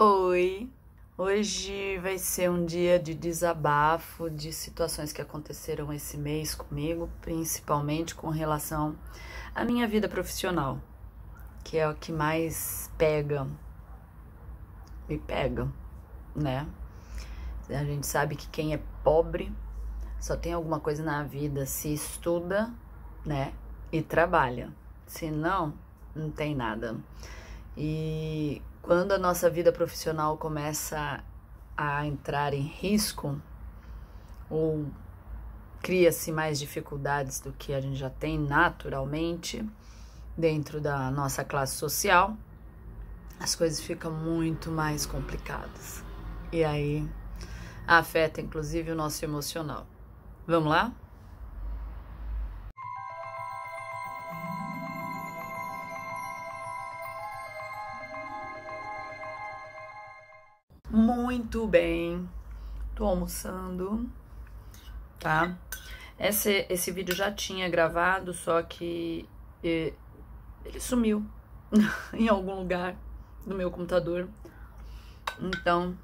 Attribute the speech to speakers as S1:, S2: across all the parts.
S1: Oi! Hoje vai ser um dia de desabafo de situações que aconteceram esse mês comigo, principalmente com relação à minha vida profissional, que é o que mais me pega, né? A gente sabe que quem é pobre só tem alguma coisa na vida se estuda, né? E trabalha. Se não, não tem nada. E quando a nossa vida profissional começa a entrar em risco ou cria-se mais dificuldades do que a gente já tem naturalmente dentro da nossa classe social, as coisas ficam muito mais complicadas. E aí afeta inclusive o nosso emocional. Vamos lá? Muito bem, tô almoçando, tá? Esse vídeo já tinha gravado, só que ele sumiu em algum lugar do meu computador. Então,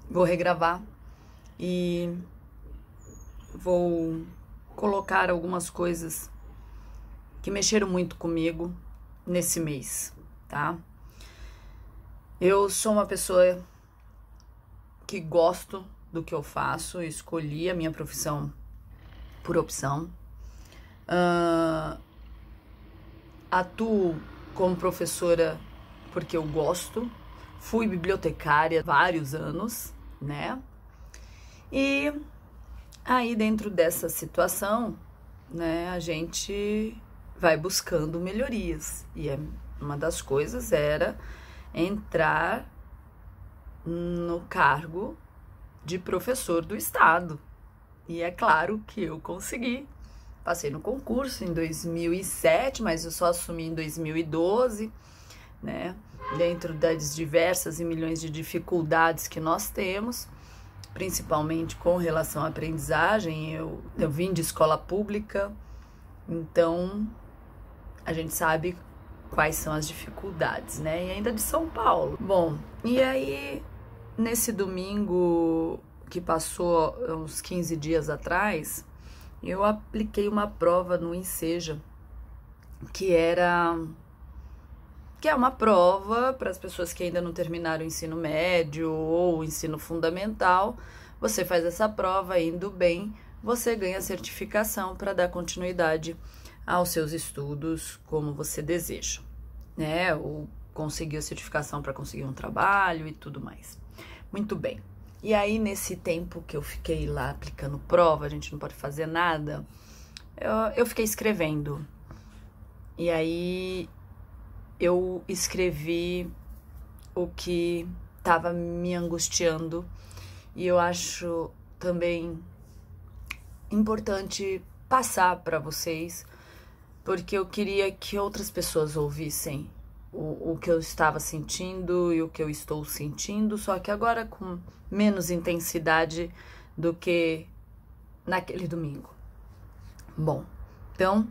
S1: vou regravar e vou colocar algumas coisas que mexeram muito comigo nesse mês, tá? Eu sou uma pessoa que gosto do que eu faço, escolhi a minha profissão por opção. Atuo como professora porque eu gosto, fui bibliotecária há vários anos, né? E aí dentro dessa situação, né, a gente vai buscando melhorias. E uma das coisas era entrar no cargo de professor do estado. E é claro que eu consegui. Passei no concurso em 2007, mas eu só assumi em 2012, né? Dentro das diversas e milhões de dificuldades que nós temos, principalmente com relação à aprendizagem. Eu vim de escola pública, então a gente sabe quais são as dificuldades, né? E ainda de São Paulo. Bom, e aí, nesse domingo que passou uns 15 dias atrás, eu apliquei uma prova no Enseja, que é uma prova para as pessoas que ainda não terminaram o ensino médio ou o ensino fundamental. Você faz essa prova, indo bem, você ganha certificação para dar continuidade aos seus estudos como você deseja, né? Ou conseguir a certificação para conseguir um trabalho e tudo mais. Muito bem. E aí, nesse tempo que eu fiquei lá aplicando prova, a gente não pode fazer nada, eu fiquei escrevendo. E aí, eu escrevi o que estava me angustiando. E eu acho também importante passar para vocês, porque eu queria que outras pessoas ouvissem o que eu estava sentindo e o que eu estou sentindo, só que agora com menos intensidade do que naquele domingo. Bom, então,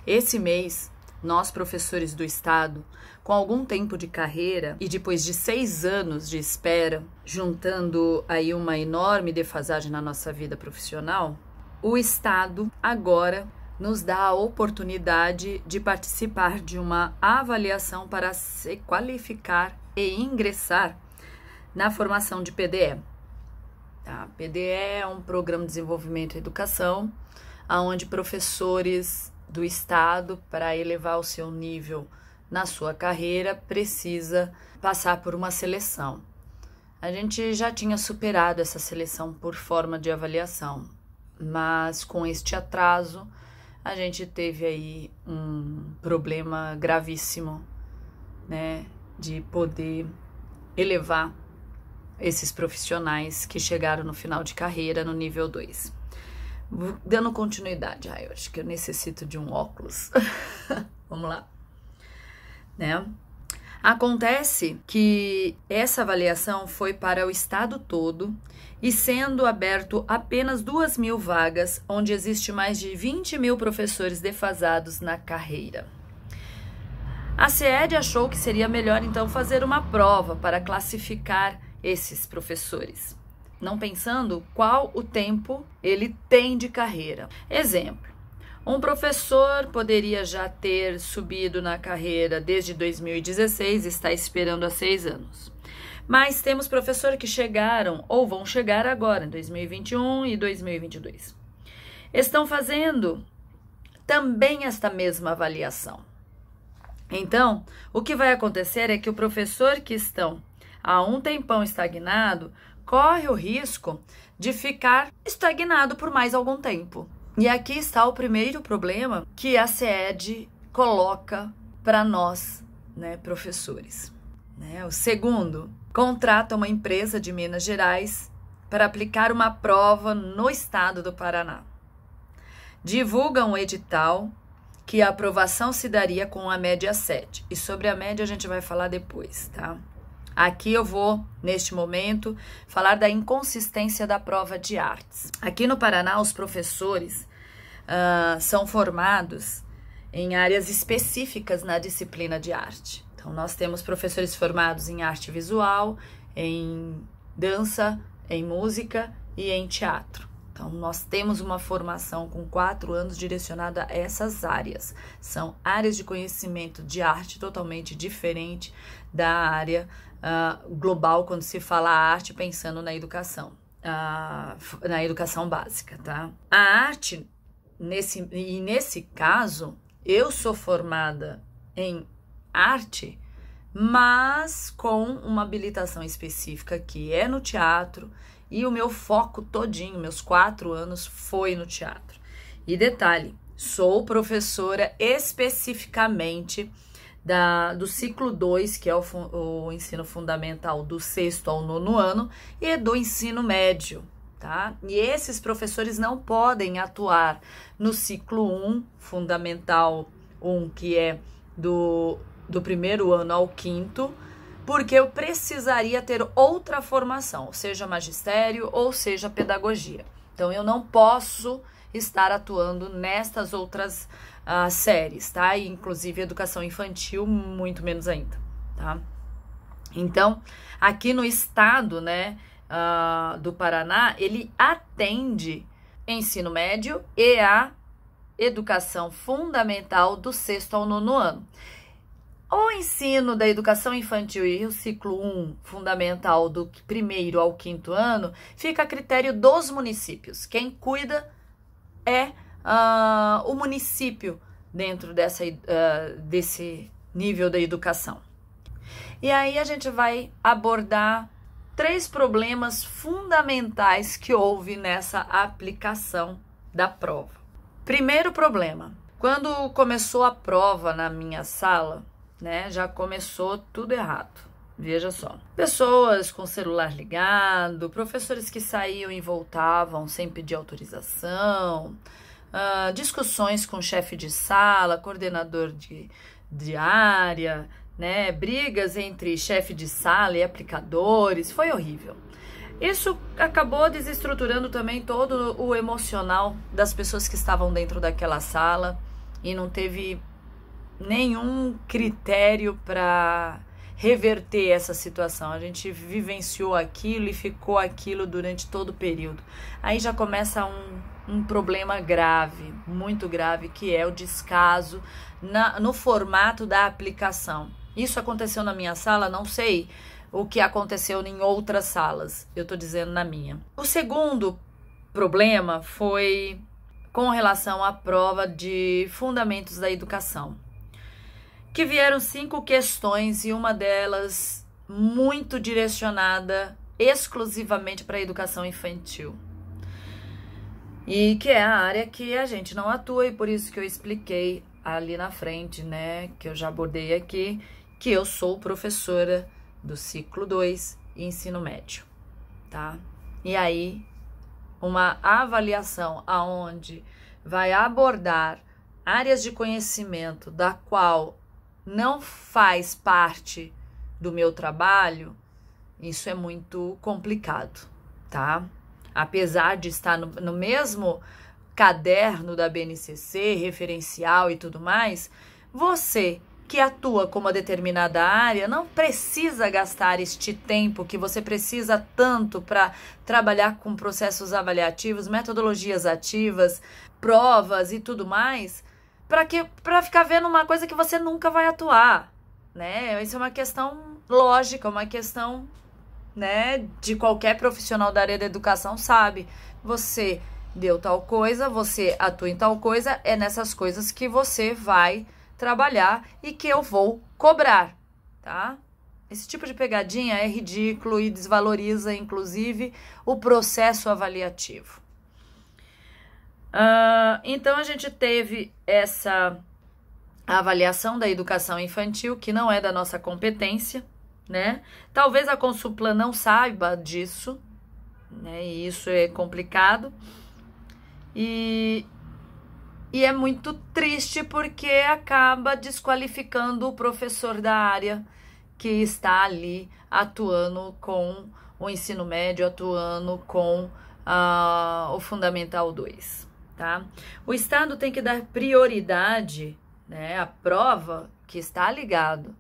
S1: esse mês, nós professores do estado, com algum tempo de carreira e depois de 6 anos de espera, juntando aí uma enorme defasagem na nossa vida profissional, o estado agora nos dá a oportunidade de participar de uma avaliação para se qualificar e ingressar na formação de PDE. Tá? PDE é um programa de desenvolvimento e educação, onde professores do estado, para elevar o seu nível na sua carreira, precisa passar por uma seleção. A gente já tinha superado essa seleção por forma de avaliação, mas com este atraso, a gente teve aí um problema gravíssimo, né, de poder elevar esses profissionais que chegaram no final de carreira no nível 2. Dando continuidade, eu acho que eu necessito de um óculos. Vamos lá, né? Acontece que essa avaliação foi para o estado todo e sendo aberto apenas 2.000 vagas, onde existe mais de 20.000 professores defasados na carreira. A CED achou que seria melhor então fazer uma prova para classificar esses professores, não pensando qual o tempo ele tem de carreira. Exemplo, um professor poderia já ter subido na carreira desde 2016 e está esperando há 6 anos. Mas temos professores que chegaram ou vão chegar agora, em 2021 e 2022. Estão fazendo também esta mesma avaliação. Então, o que vai acontecer é que o professor que estão há um tempão estagnado corre o risco de ficar estagnado por mais algum tempo. E aqui está o primeiro problema que a CED coloca para nós, né, professores. O segundo, contrata uma empresa de Minas Gerais para aplicar uma prova no estado do Paraná. Divulga um edital que a aprovação se daria com a média 7. E sobre a média a gente vai falar depois, tá? Aqui eu vou, neste momento, falar da inconsistência da prova de artes. Aqui no Paraná, os professores são formados em áreas específicas na disciplina de arte. Então, nós temos professores formados em arte visual, em dança, em música e em teatro. Então, nós temos uma formação com 4 anos direcionada a essas áreas. São áreas de conhecimento de arte totalmente diferente da área global, quando se fala arte, pensando na educação básica, tá? A arte, nesse caso, eu sou formada em arte, mas com uma habilitação específica que é no teatro, e o meu foco todinho, meus 4 anos, foi no teatro. E detalhe, sou professora especificamente do ciclo 2, que é o ensino fundamental do 6º ao 9º ano, e do ensino médio, tá? E esses professores não podem atuar no ciclo 1, fundamental 1, que é do 1º ano ao 5º, porque eu precisaria ter outra formação, seja magistério ou seja pedagogia. Então, eu não posso estar atuando nestas outras séries, tá? E, inclusive, educação infantil, muito menos ainda, tá? Então, aqui no estado, né, do Paraná, ele atende ensino médio e a educação fundamental do 6º ao 9º ano. O ensino da educação infantil e o ciclo 1 fundamental do 1º ao 5º ano fica a critério dos municípios. Quem cuida é o município dentro desse nível da educação. E aí a gente vai abordar 3 problemas fundamentais que houve nessa aplicação da prova. Primeiro problema, quando começou a prova na minha sala, né, já começou tudo errado. Veja só, pessoas com celular ligado, professores que saíam e voltavam sem pedir autorização, discussões com chefe de sala, coordenador de área, né, brigas entre chefe de sala e aplicadores, foi horrível. Isso acabou desestruturando também todo o emocional das pessoas que estavam dentro daquela sala e não teve nenhum critério para reverter essa situação. A gente vivenciou aquilo e ficou aquilo durante todo o período. Aí já começa um problema grave, muito grave, que é o descaso no formato da aplicação. Isso aconteceu na minha sala, não sei o que aconteceu em outras salas, eu tô dizendo na minha. O segundo problema foi com relação à prova de fundamentos da educação, que vieram 5 questões e uma delas muito direcionada exclusivamente para a educação infantil. E que é a área que a gente não atua, e por isso que eu expliquei ali na frente, né, que eu já abordei aqui, que eu sou professora do ciclo 2 e ensino médio, tá? E aí, uma avaliação aonde vai abordar áreas de conhecimento da qual não faz parte do meu trabalho, isso é muito complicado, tá? Apesar de estar no mesmo caderno da BNCC, referencial e tudo mais, você que atua com uma determinada área não precisa gastar este tempo que você precisa tanto para trabalhar com processos avaliativos, metodologias ativas, provas e tudo mais, para ficar vendo uma coisa que você nunca vai atuar, né? Isso é uma questão lógica, uma questão, né, de qualquer profissional da área da educação sabe. Você deu tal coisa, você atua em tal coisa, é nessas coisas que você vai trabalhar e que eu vou cobrar, tá? Esse tipo de pegadinha é ridículo e desvaloriza, inclusive, o processo avaliativo. Então, a gente teve essa avaliação da educação infantil, que não é da nossa competência, né? Talvez a Consulplan não saiba disso, né? E isso é complicado. E é muito triste porque acaba desqualificando o professor da área que está ali atuando com o ensino médio, atuando com o Fundamental 2, tá? O Estado tem que dar prioridade, né, à prova que está ligado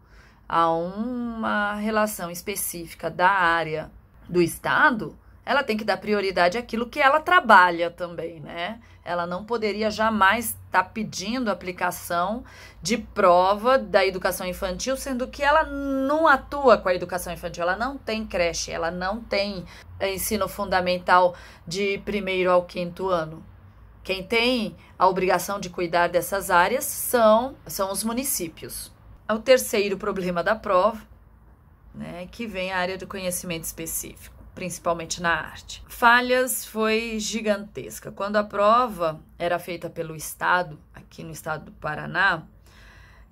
S1: a uma relação específica da área do Estado. Ela tem que dar prioridade àquilo que ela trabalha também, né? Ela não poderia jamais estar pedindo aplicação de prova da educação infantil, sendo que ela não atua com a educação infantil, ela não tem creche, ela não tem ensino fundamental de 1º ao 5º ano. Quem tem a obrigação de cuidar dessas áreas são os municípios. O terceiro problema da prova, né, que vem a área do conhecimento específico, principalmente na arte. Falhas foi gigantesca. Quando a prova era feita pelo Estado, aqui no estado do Paraná,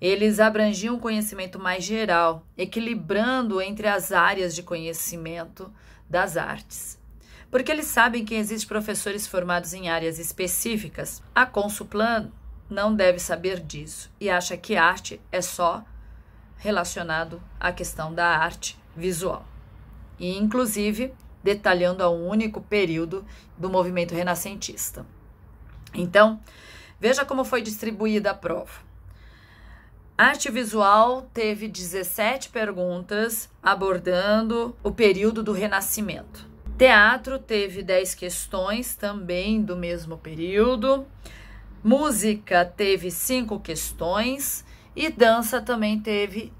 S1: eles abrangiam um conhecimento mais geral, equilibrando entre as áreas de conhecimento das artes. Porque eles sabem que existem professores formados em áreas específicas. A Consulplan não deve saber disso e acha que arte é só relacionado à questão da arte visual. E, inclusive, detalhando a um único período do movimento renascentista. Então, veja como foi distribuída a prova. Arte visual teve 17 perguntas abordando o período do Renascimento. Teatro teve 10 questões, também do mesmo período. Música teve 5 questões e dança também teve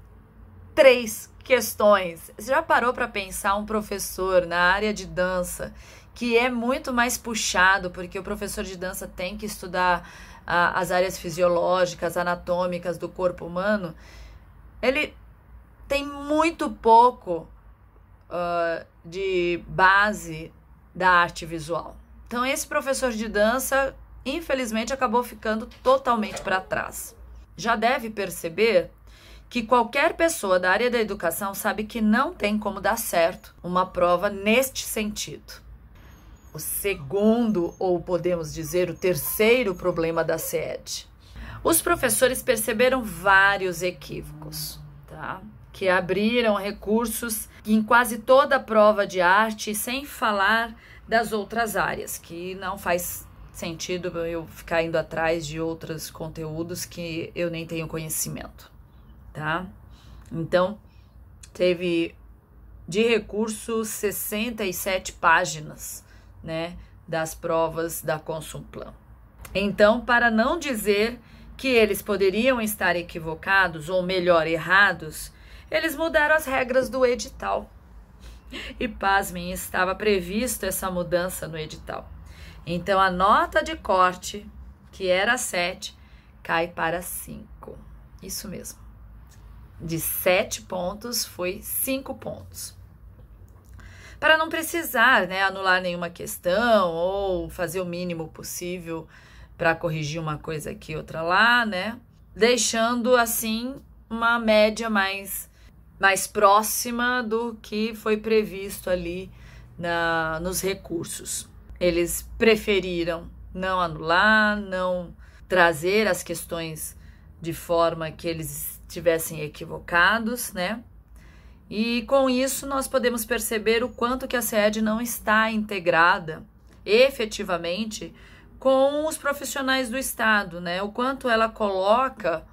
S1: 3 questões. Você já parou para pensar um professor na área de dança que é muito mais puxado, porque o professor de dança tem que estudar as áreas fisiológicas, anatômicas do corpo humano, ele tem muito pouco de base da arte visual. Então, esse professor de dança, infelizmente, acabou ficando totalmente para trás. Já deve perceber que qualquer pessoa da área da educação sabe que não tem como dar certo uma prova neste sentido. O segundo, ou podemos dizer, o terceiro problema da CED. Os professores perceberam vários equívocos, tá? Que abriram recursos em quase toda a prova de arte, sem falar das outras áreas, que não faz sentido eu ficar indo atrás de outros conteúdos que eu nem tenho conhecimento, tá? Então, teve de recurso 67 páginas, né, das provas da Consulplan. Então, para não dizer que eles poderiam estar equivocados, ou melhor, errados, eles mudaram as regras do edital. E, pasmem, estava previsto essa mudança no edital. Então, a nota de corte, que era 7, cai para 5. Isso mesmo. De 7 pontos, foi 5 pontos. Para não precisar, né, anular nenhuma questão ou fazer o mínimo possível para corrigir uma coisa aqui, outra lá, né? Deixando, assim, uma média mais próxima do que foi previsto ali nos recursos. Eles preferiram não anular, não trazer as questões de forma que eles estivessem equivocados, né? E com isso nós podemos perceber o quanto que a CED não está integrada efetivamente com os profissionais do Estado, né? O quanto ela coloca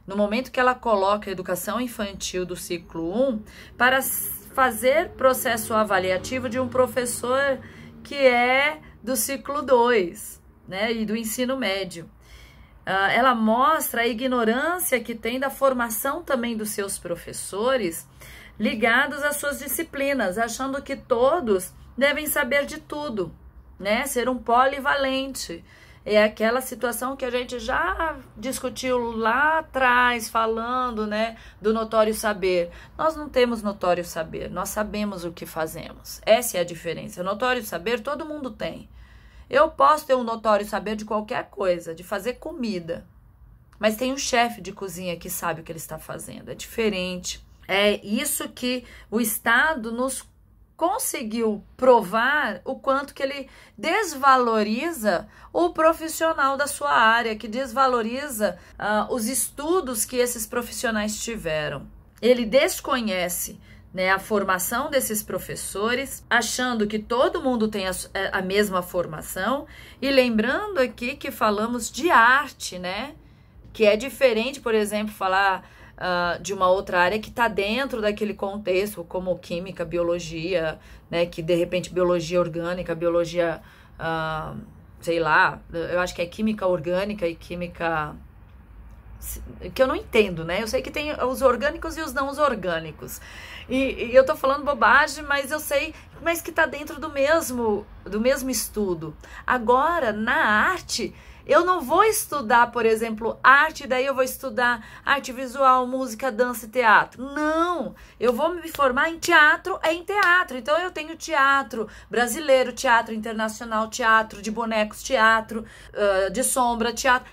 S1: no momento que ela coloca a educação infantil do ciclo 1 para fazer processo avaliativo de um professor que é do ciclo 2, né, e do ensino médio. Ela mostra a ignorância que tem da formação também dos seus professores ligados às suas disciplinas, achando que todos devem saber de tudo, né? Ser um polivalente. É aquela situação que a gente já discutiu lá atrás, falando, né, do notório saber. Nós não temos notório saber, nós sabemos o que fazemos. Essa é a diferença. Notório saber todo mundo tem. Eu posso ter um notório saber de qualquer coisa, de fazer comida, mas tem um chefe de cozinha que sabe o que ele está fazendo. É diferente. É isso que o Estado nos conseguiu provar, o quanto que ele desvaloriza o profissional da sua área, que desvaloriza os estudos que esses profissionais tiveram. Ele desconhece, né, a formação desses professores, achando que todo mundo tem a mesma formação, e lembrando aqui que falamos de arte, né, que é diferente, por exemplo, falar de uma outra área que está dentro daquele contexto, como química, biologia, né, que de repente biologia orgânica, biologia, sei lá, eu acho que é química orgânica e química, que eu não entendo, né? Eu sei que tem os orgânicos e os não orgânicos. E eu tô falando bobagem, mas eu sei, mas que tá dentro do mesmo estudo. Agora, na arte, eu não vou estudar, por exemplo, arte, daí eu vou estudar arte visual, música, dança e teatro. Não, eu vou me formar em teatro, em teatro. Então eu tenho teatro brasileiro, teatro internacional, teatro de bonecos, teatro de sombra, teatro.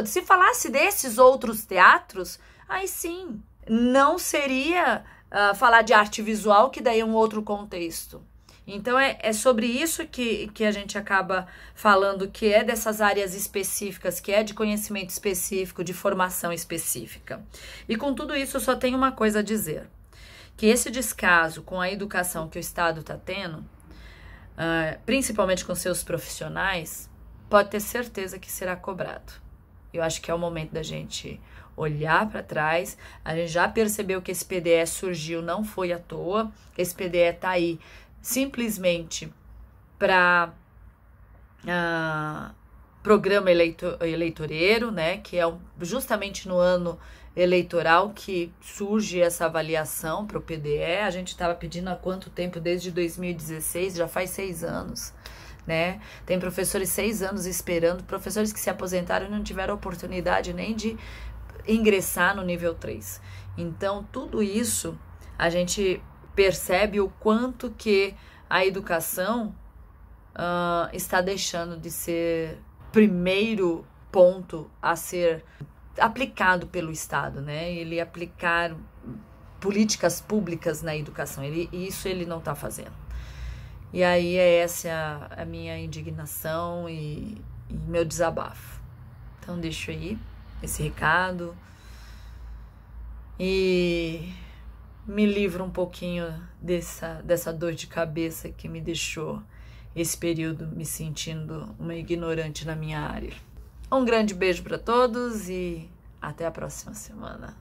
S1: Se falasse desses outros teatros, aí sim, não seria falar de arte visual, que daí é um outro contexto. Então é sobre isso que a gente acaba falando, que é dessas áreas específicas, que é de conhecimento específico, de formação específica. E com tudo isso eu só tenho uma coisa a dizer, que esse descaso com a educação que o Estado está tendo, principalmente com seus profissionais, pode ter certeza que será cobrado. Eu acho que é o momento da gente olhar para trás. A gente já percebeu que esse PDE surgiu, não foi à toa. Esse PDE está aí simplesmente para programa eleitoreiro, né? Que é justamente no ano eleitoral que surge essa avaliação para o PDE. A gente estava pedindo há quanto tempo? Desde 2016, já faz 6 anos. Né? Tem professores 6 anos esperando, professores que se aposentaram e não tiveram oportunidade nem de ingressar no nível 3. Então, tudo isso a gente percebe o quanto que a educação está deixando de ser primeiro ponto a ser aplicado pelo Estado, né? Ele aplicar políticas públicas na educação, isso ele não está fazendo. E aí essa a minha indignação e meu desabafo. Então deixo aí esse recado e me livro um pouquinho dessa dor de cabeça que me deixou esse período me sentindo uma ignorante na minha área. Um grande beijo para todos e até a próxima semana.